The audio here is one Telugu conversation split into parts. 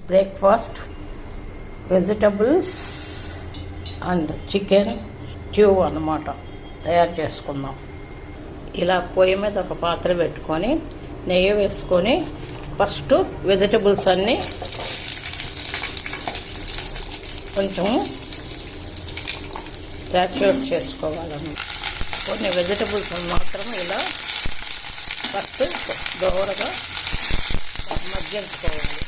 Breakfast vegetables and chicken stew అన్నమాట తయారు చేసుకుందాం. ఇలా పొయ్యి మీద ఒక పాత్ర పెట్టుకొని నెయ్యి వేసుకొని ఫస్ట్ వెజిటబుల్స్ అన్నీ కొంచెం సాచురేట్ చేసుకోవాలన్నమాట. కొన్ని వెజిటబుల్స్ మాత్రం ఇలా ఫస్ట్ దోరగా మగ్గించుకోవాలి.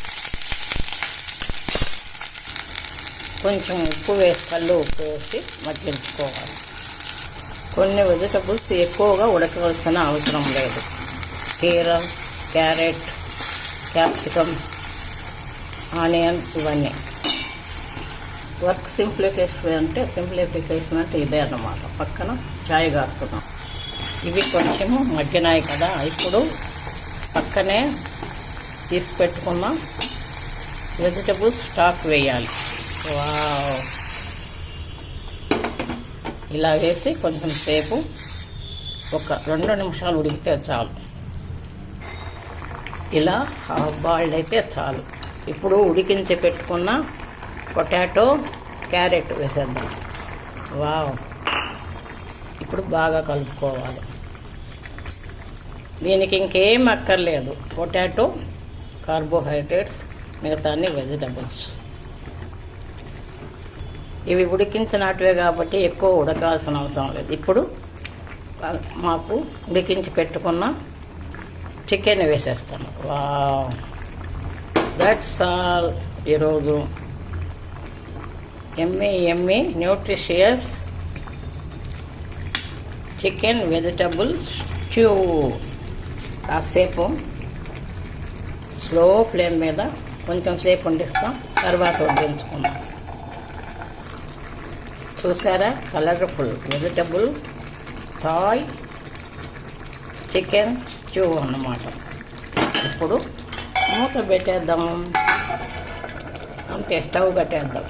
కొంచెం ఉప్పు వేసి కళ్ళు ఉప్పు వేసి మగ్గించుకోవాలి. కొన్ని వెజిటబుల్స్ ఎక్కువగా ఉడకవలసిన అవసరం లేదు. కీర, క్యారెట్, క్యాప్సికమ్, ఆనియన్ ఇవన్నీ. వర్క్ సింప్లిఫికేషన్ అంటే ఇదే అన్నమాట. పక్కన చాయ్ కాస్తున్నాం. ఇవి కొంచెము మగ్గినాయి కదా, ఇప్పుడు పక్కనే తీసి పెట్టుకున్న వెజిటబుల్స్ స్టాక్ వేయాలి. వావ్, ఇలా వేసి కొంచెం సేపు ఒక 2 నిమిషాలు ఉడికితే చాలు. ఇలా హాఫ్ బాయిల్డ్ అయితే చాలు. ఇప్పుడు ఉడికించి పెట్టుకున్న పొటాటో, క్యారెట్ వేసేద్దాం. వావ్, ఇప్పుడు బాగా కలుపుకోవాలి. దీనికి ఇంకేం అక్కర్లేదు. పొటాటో కార్బోహైడ్రేట్స్, మిగతా అన్ని వెజిటబుల్స్. ఇవి ఉడికించినట్టువే కాబట్టి ఎక్కువ ఉడకాల్సిన అవసరం లేదు. ఇప్పుడు మాకు ఉడికించి పెట్టుకున్న చికెన్ వేసేస్తాను. Wow, that's all. ఈరోజు yummy nutritious chicken vegetable stew. కాసేపు స్లో ఫ్లేమ్ మీద కొంచెం సేపు వండిస్తాం, తర్వాత వడ్డించుకుందాం. చూసారా, colourful vegetable Thai chicken stew అన్నమాట. ఇప్పుడు మూత పెట్టేద్దాము, అంతే, స్టవ్ కట్టేద్దాం.